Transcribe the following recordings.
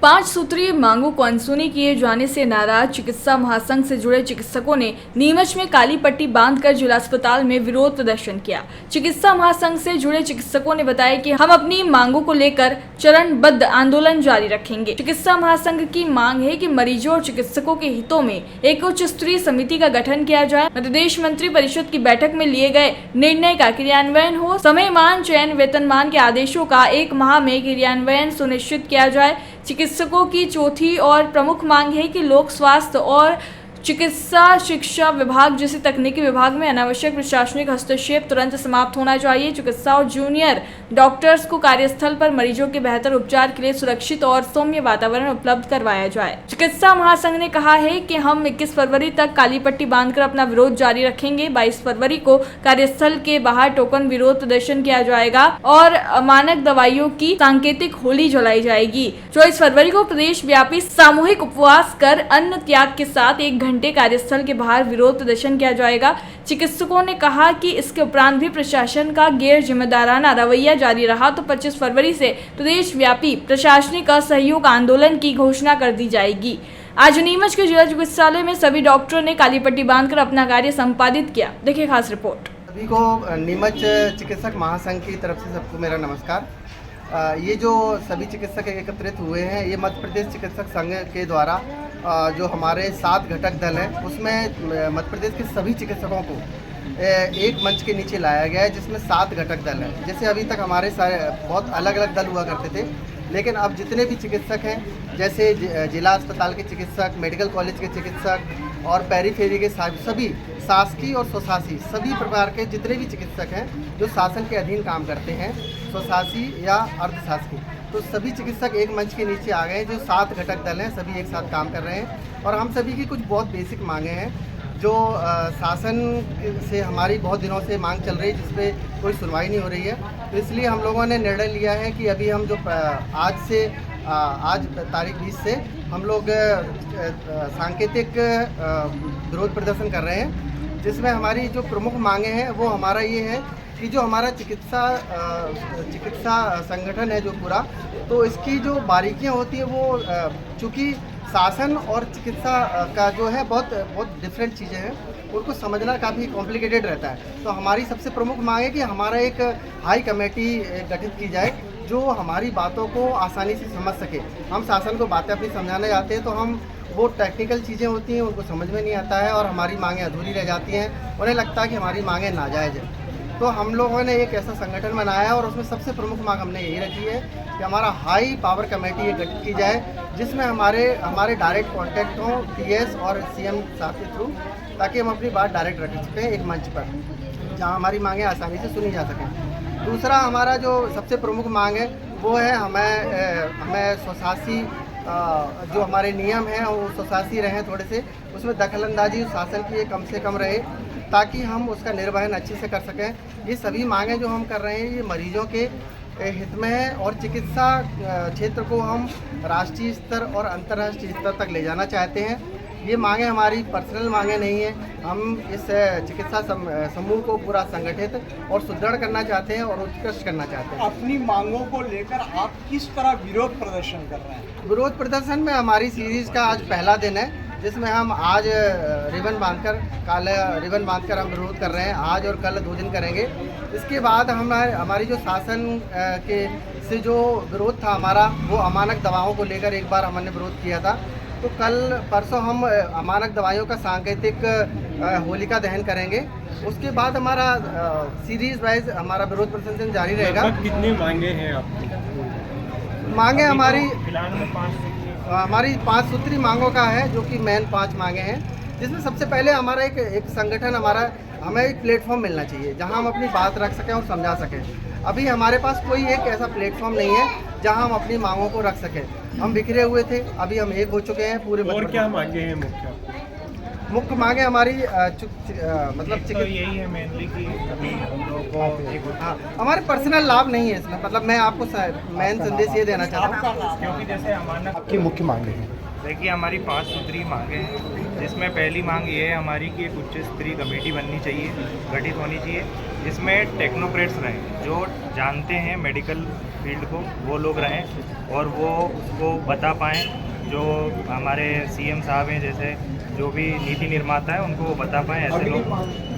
5 सूत्रीय मांगों को अनसुनी किए जाने से नाराज चिकित्सा महासंघ से जुड़े चिकित्सकों ने नीमच में काली पट्टी बांधकर जिला अस्पताल में विरोध प्रदर्शन किया। चिकित्सा महासंघ से जुड़े चिकित्सकों ने बताया कि हम अपनी मांगों को लेकर चरणबद्ध आंदोलन जारी रखेंगे। चिकित्सा महासंघ की मांग है कि मरीजों और चिकित्सकों के हितों में एक उच्च स्तरीय समिति का गठन किया जाए, प्रदेश मंत्री परिषद की बैठक में लिए गए निर्णय का क्रियान्वयन हो, समयमान, चयन, वेतनमान के आदेशों का 1 माह में क्रियान्वयन सुनिश्चित किया जाए। चिकित्सकों की चौथी और प्रमुख मांग है कि लोक स्वास्थ्य और चिकित्सा शिक्षा विभाग जैसे तकनीकी विभाग में अनावश्यक प्रशासनिक हस्तक्षेप तुरंत समाप्त होना चाहिए। चिकित्सा और जूनियर डॉक्टर्स को कार्यस्थल पर मरीजों के बेहतर उपचार के लिए सुरक्षित और सौम्य वातावरण उपलब्ध करवाया जाए। चिकित्सा महासंघ ने कहा है कि हम 21 फरवरी तक काली पट्टी बांधकर अपना विरोध जारी रखेंगे। 22 फरवरी को कार्यस्थल के बाहर टोकन विरोध प्रदर्शन किया जाएगा और अमानक दवाइयों की सांकेतिक होली जलाई जाएगी। 24 फरवरी को प्रदेश व्यापी सामूहिक उपवास कर अन्न त्याग के साथ 1 घंटे कार्यस्थल के बाहर विरोध प्रदर्शन किया जाएगा। चिकित्सकों ने कहा कि इसके उपरांत भी प्रशासन का गैर जिम्मेदाराना रवैया जारी रहा तो 25 फरवरी से प्रदेश व्यापी प्रशासनिक असहयोग आंदोलन की घोषणा कर दी जाएगी। आज नीमच के जिला चिकित्सालय में सभी डॉक्टरों ने काली पट्टी बांधकर अपना कार्य संपादित किया। देखिए खास रिपोर्ट। सभी को नीमच चिकित्सक महासंघ की तरफ से सबको मेरा नमस्कार। ये जो सभी चिकित्सक एकत्रित हुए हैं, ये मध्य प्रदेश चिकित्सक संघ के द्वारा जो हमारे 7 घटक दल हैं, उसमें मध्य प्रदेश के सभी चिकित्सकों को एक मंच के नीचे लाया गया है, जिसमें 7 घटक दल हैं। जैसे अभी तक हमारे सारे बहुत अलग अलग दल हुआ करते थे, लेकिन अब जितने भी चिकित्सक हैं, जैसे जिला अस्पताल के चिकित्सक, मेडिकल कॉलेज के चिकित्सक और पेरीफेरी के सभी शासकीय और स्वशासी सभी प्रकार के जितने भी चिकित्सक हैं जो शासन के अधीन काम करते हैं, स्वशासी या अर्धशासकीय, तो सभी चिकित्सक एक मंच के नीचे आ गए। जो 7 घटक दल हैं, सभी एक साथ काम कर रहे हैं और हम सभी की कुछ बहुत बेसिक मांगे हैं जो शासन से हमारी बहुत दिनों से मांग चल रही है, जिस पे कोई सुनवाई नहीं हो रही है। तो इसलिए हम लोगों ने निर्णय लिया है कि अभी हम जो आज तारीख 20 से हम लोग सांकेतिक विरोध प्रदर्शन कर रहे हैं, जिसमें हमारी जो प्रमुख मांगे हैं वो हमारा ये है कि जो हमारा चिकित्सा संगठन है जो पूरा, तो इसकी जो बारीकियां होती हैं वो चूँकि शासन और चिकित्सा का जो है बहुत डिफरेंट चीज़ें हैं, उनको समझना काफ़ी कॉम्प्लिकेटेड रहता है। तो हमारी सबसे प्रमुख मांग है कि हमारा एक हाई कमेटी गठित की जाए जो हमारी बातों को आसानी से समझ सके। हम शासन को बातें अपनी समझाने जाते हैं तो हम वो टेक्निकल चीज़ें होती हैं उनको समझ में नहीं आता है और हमारी मांगें अधूरी रह जाती हैं, उन्हें लगता है कि हमारी मांगें नाजायज़ हैं। तो हम लोगों ने एक ऐसा संगठन बनाया और उसमें सबसे प्रमुख मांग हमने यही रखी है कि हमारा हाई पावर कमेटी गठित की जाए, जिसमें हमारे डायरेक्ट कॉन्टैक्ट हों पीएस और सीएम साहब के थ्रू, ताकि हम अपनी बात डायरेक्ट रख सकें एक मंच पर जहां हमारी मांगें आसानी से सुनी जा सकें। दूसरा हमारा जो सबसे प्रमुख मांग है वो है हमें स्वशासी जो हमारे नियम हैं वो स्वशासी रहें, थोड़े से उसमें दखलंदाजी शासन की कम से कम रहे ताकि हम उसका निर्वहन अच्छे से कर सकें। ये सभी मांगें जो हम कर रहे हैं ये मरीजों के हित में है और चिकित्सा क्षेत्र को हम राष्ट्रीय स्तर और अंतर्राष्ट्रीय स्तर तक ले जाना चाहते हैं। ये मांगें हमारी पर्सनल मांगें नहीं हैं, हम इस चिकित्सा समूह को पूरा संगठित और सुदृढ़ करना चाहते हैं और उत्कृष्ट करना चाहते हैं। अपनी मांगों को लेकर आप किस तरह विरोध प्रदर्शन कर रहे हैं? विरोध प्रदर्शन में हमारी सीरीज़ का आज पहला दिन है, जिसमें हम आज रिबन बांधकर हम विरोध कर रहे हैं। आज और कल 2 दिन करेंगे। इसके बाद हमारी जो शासन के से जो विरोध था हमारा, वो अमानक दवाओं को लेकर एक बार हमने विरोध किया था। तो कल परसों हम अमानक दवाइयों का सांकेतिक होलिका दहन करेंगे। उसके बाद हमारा सीरीज वाइज हमारा विरोध प्रदर्शन जारी रहेगा। कितनी मांगे हैं आपकी? मांगे हमारी 5 सूत्री मांगों का है, जो कि मेन 5 मांगे हैं, जिसमें सबसे पहले हमारा एक संगठन हमें एक प्लेटफॉर्म मिलना चाहिए जहां हम अपनी बात रख सकें और समझा सकें। अभी हमारे पास कोई एक ऐसा प्लेटफॉर्म नहीं है जहां हम अपनी मांगों को रख सकें। हम बिखरे हुए थे, अभी हम एक हो चुके हैं पूरे। और क्या मांगे हैं मुख्य मांगे हमारी मतलब तो यही है मेनली कि अभी हम लोगों को हमारे पर्सनल लाभ नहीं है इसमें, मतलब मैं आपको मेन संदेश ये देना चाहता हूँ क्योंकि जैसे हमारा आपकी मुख्य मांगे हैं। देखिए हमारी 5 सूत्री मांगे हैं, जिसमें पहली मांग ये है हमारी कि एक उच्च स्तरीय कमेटी बननी चाहिए, गठित होनी चाहिए, जिसमें टेक्नोक्रेट्स रहें जो जानते हैं मेडिकल फील्ड को वो लोग रहें और वो उसको बता पाएँ, जो हमारे सीएम साहब हैं जैसे जो भी नीति निर्माता है उनको वो बता पाएँ ऐसे लोग।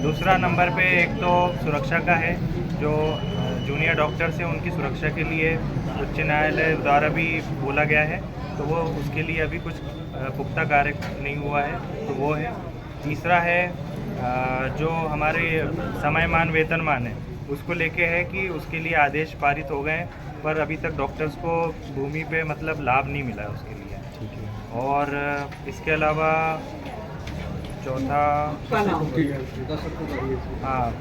दूसरा नंबर पे एक तो सुरक्षा का है, जो जूनियर डॉक्टर्स हैं उनकी सुरक्षा के लिए उच्च न्यायालय द्वारा भी बोला गया है, तो वो उसके लिए अभी कुछ पुख्ता कार्य नहीं हुआ है, तो वो है। तीसरा है जो हमारे समयमान वेतनमान है उसको लेके है कि उसके लिए आदेश पारित हो गए, पर अभी तक डॉक्टर्स को भूमि पे मतलब लाभ नहीं मिला है उसके लिए। और इसके अलावा चौथा, हाँ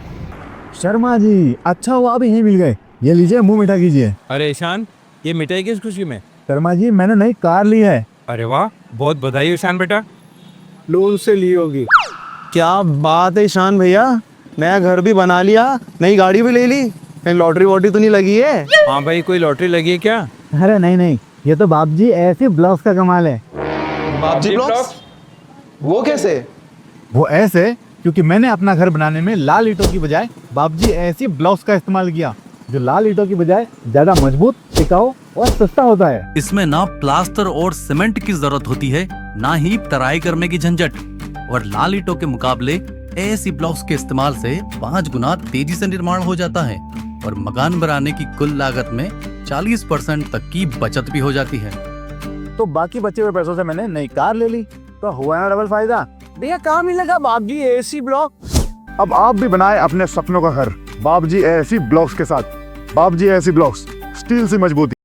शर्मा जी, अच्छा हुआ आप यहीं मिल गए। ये लीजिए, मुंह मीठा कीजिए। अरे ईशान, ये मिठाई किस खुशी में? शर्मा जी, मैंने नई कार ली है। अरे वाह, बहुत बधाई ईशान बेटा। लोन से ली होगी। क्या बात है ईशान भैया, नया घर भी बना लिया, नई गाड़ी भी ले ली, कहीं लॉटरी वॉटरी तो नहीं लगी है? हाँ भाई, कोई लॉटरी लगी है क्या? अरे नहीं नहीं, ये तो बाप जी ऐसे ब्लॉक्स का कमाल है। बापजी ब्लॉक्स? वो कैसे? वो ऐसे क्योंकि मैंने अपना घर बनाने में लाल ईंटों की बजाय बाप जी ऐसी ब्लॉक्स का इस्तेमाल किया, जो लाल ईंटों की बजाय ज्यादा मजबूत, टिकाऊ और सस्ता होता है। इसमें ना प्लास्टर और सीमेंट की जरूरत होती है, ना ही तराई करने की झंझट, और लाल ईंटों के मुकाबले ऐसी ब्लॉक्स के इस्तेमाल से 5 गुना तेजी से निर्माण हो जाता है और मकान बनाने की कुल लागत में 40% तक की बचत भी हो जाती है। तो बाकी बचे हुए पैसों से मैंने नई कार ले ली, तो हुआ ना डबल फायदा। भैया काम नहीं लगा बाप जी एसी ब्लॉक। अब आप भी बनाए अपने सपनों का घर बाप जी ऐसी ब्लॉक्स के साथ। बाप जी ऐसी ब्लॉक्स, स्टील से मजबूती।